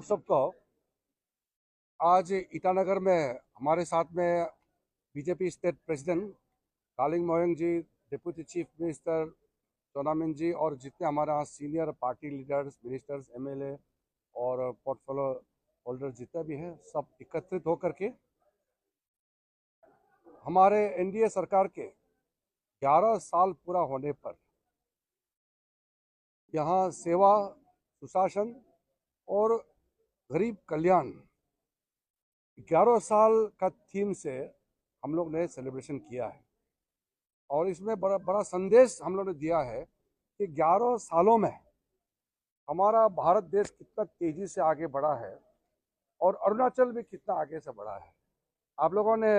आप सबको। आज ईटानगर में हमारे साथ में BJP state president Kaling Moyong ji, deputy chief minister Chowna Mein ji और जितने हमारे यहाँ senior party leaders, ministers, MLA और पोर्टफोलियो होल्डर जितने भी हैं, सब एकत्रित होकर के हमारे एनडीए सरकार के 11 साल पूरा होने पर यहाँ सेवा, सुशासन और गरीब कल्याण 11 साल का थीम से हम लोग ने सेलिब्रेशन किया है। और इसमें बड़ा बड़ा संदेश हम लोग ने दिया है कि 11 सालों में हमारा भारत देश कितना तेजी से आगे बढ़ा है और अरुणाचल भी कितना आगे से बढ़ा है। आप लोगों ने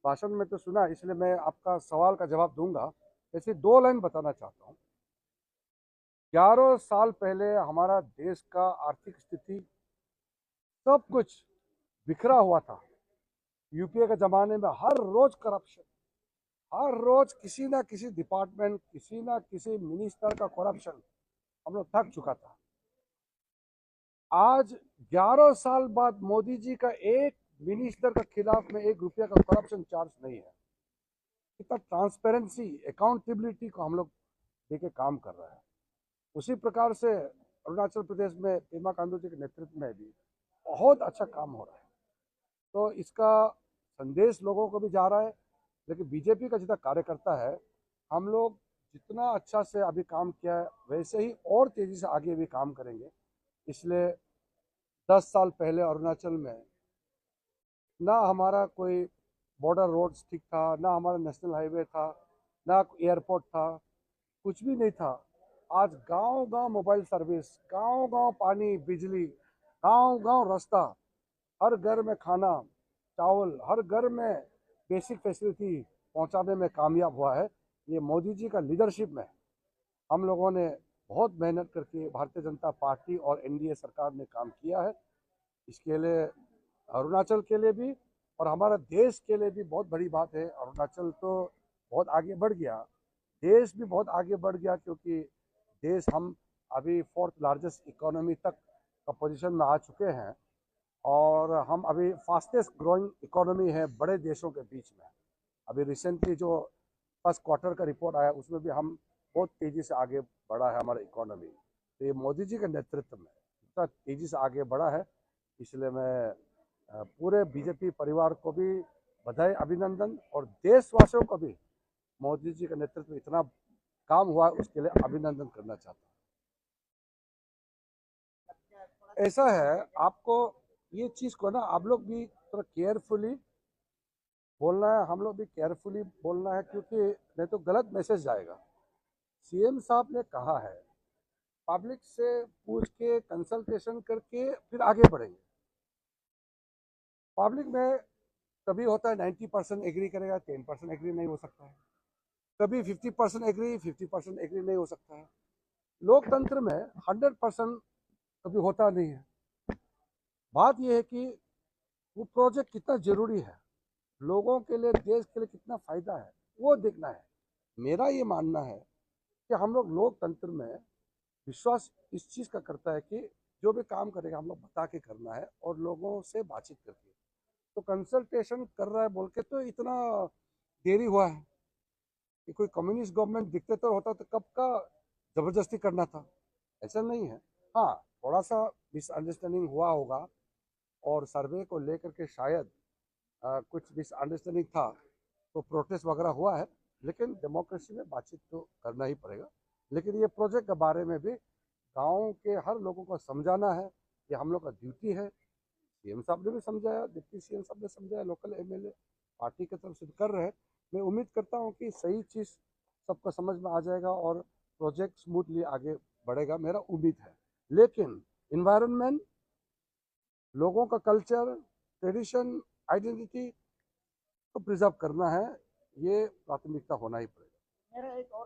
भाषण में तो सुना, इसलिए मैं आपका सवाल का जवाब दूंगा। ऐसे 2 लाइन बताना चाहता हूँ। 11 साल पहले हमारा देश का आर्थिक स्थिति सब कुछ बिखरा हुआ था। यूपीए के ज़माने में हर रोज करप्शन, हर रोज किसी ना किसी डिपार्टमेंट, किसी ना किसी मिनिस्टर का करप्शन हम लोग थक चुका था। आज 11 साल बाद मोदी जी का एक मिनिस्टर के खिलाफ में 1 रुपया का करप्शन चार्ज नहीं है। कितना ट्रांसपेरेंसी, अकाउंटेबिलिटी को हम लोग देके काम कर रहे हैं। उसी प्रकार से अरुणाचल प्रदेश में पेमा खांडू जी के नेतृत्व में भी बहुत अच्छा काम हो रहा है। तो इसका संदेश लोगों को भी जा रहा है। लेकिन बीजेपी का जितना कार्यकर्ता है, हम लोग जितना अच्छा से अभी काम किया है वैसे ही और तेजी से आगे भी काम करेंगे। इसलिए 10 साल पहले अरुणाचल में ना हमारा कोई बॉर्डर रोड्स ठीक था, ना हमारा नेशनल हाईवे था, ना एयरपोर्ट था, कुछ भी नहीं था। आज गांव गांव मोबाइल सर्विस, गांव गांव पानी, बिजली, गांव गांव रास्ता, हर घर में खाना, चावल, हर घर में बेसिक फैसिलिटी पहुंचाने में कामयाब हुआ है। ये मोदी जी का लीडरशिप में हम लोगों ने बहुत मेहनत करके भारतीय जनता पार्टी और एनडीए सरकार ने काम किया है। इसके लिए अरुणाचल के लिए भी और हमारा देश के लिए भी बहुत बड़ी बात है। अरुणाचल तो बहुत आगे बढ़ गया, देश भी बहुत आगे बढ़ गया, क्योंकि देश हम अभी 4th लार्जेस्ट इकोनॉमी तक का पोजीशन में आ चुके हैं और हम अभी फास्टेस्ट ग्रोइंग इकोनॉमी है बड़े देशों के बीच में। अभी रिसेंटली जो फर्स्ट क्वार्टर का रिपोर्ट आया उसमें भी हम बहुत तेज़ी से आगे बढ़ा है हमारा इकोनॉमी। तो ये मोदी जी के नेतृत्व में इतना तेज़ी से आगे बढ़ा है। इसलिए मैं पूरे बीजेपी परिवार को भी बधाई, अभिनंदन और देशवासियों को भी मोदी जी के नेतृत्व में इतना काम हुआ है उसके लिए अभिनंदन करना चाहता हूँ। ऐसा है, आपको ये चीज़ को ना आप लोग भी थोड़ा केयरफुली बोलना है, हम लोग भी केयरफुली बोलना है, क्योंकि नहीं तो गलत मैसेज जाएगा। सीएम साहब ने कहा है पब्लिक से पूछ के कंसल्टेशन करके फिर आगे बढ़ेंगे। पब्लिक में कभी होता है 90% एग्री करेगा, 10% एग्री नहीं हो सकता है। कभी 50% एग्री, 50% एग्री नहीं हो सकता है। लोकतंत्र में 100% कभी होता नहीं है। बात यह है कि वो प्रोजेक्ट कितना जरूरी है, लोगों के लिए, देश के लिए कितना फायदा है, वो देखना है। मेरा ये मानना है कि हम लोग लोकतंत्र में विश्वास इस चीज़ का करता है कि जो भी काम करेगा हम लोग बता के करना है और लोगों से बातचीत करके। तो कंसल्टेशन कर रहा है बोल के तो इतना देरी हुआ है कि कोई कम्युनिस्ट गवर्नमेंट डिक्टेटर होता तो कब का जबरदस्ती करना था, ऐसा नहीं है। हाँ, थोड़ा सा मिसअंडरस्टैंडिंग हुआ होगा और सर्वे को लेकर के शायद कुछ मिसअंडरस्टैंडिंग था तो प्रोटेस्ट वगैरह हुआ है। लेकिन डेमोक्रेसी में बातचीत तो करना ही पड़ेगा। लेकिन ये प्रोजेक्ट के बारे में भी गाँव के हर लोगों को समझाना है, ये हम लोग का ड्यूटी है। सीएम साहब ने भी समझाया, डिप्टी सीएम साहब ने समझाया, लोकल एमएलए पार्टी की तरफ से कर रहे हैं। मैं उम्मीद करता हूँ कि सही चीज़ सबको समझ में आ जाएगा और प्रोजेक्ट स्मूथली आगे बढ़ेगा, मेरा उम्मीद है। लेकिन इन्वायरमेंट, लोगों का कल्चर, ट्रेडिशन, आइडेंटिटी को प्रिजर्व करना है, ये प्राथमिकता होना ही पड़ेगा।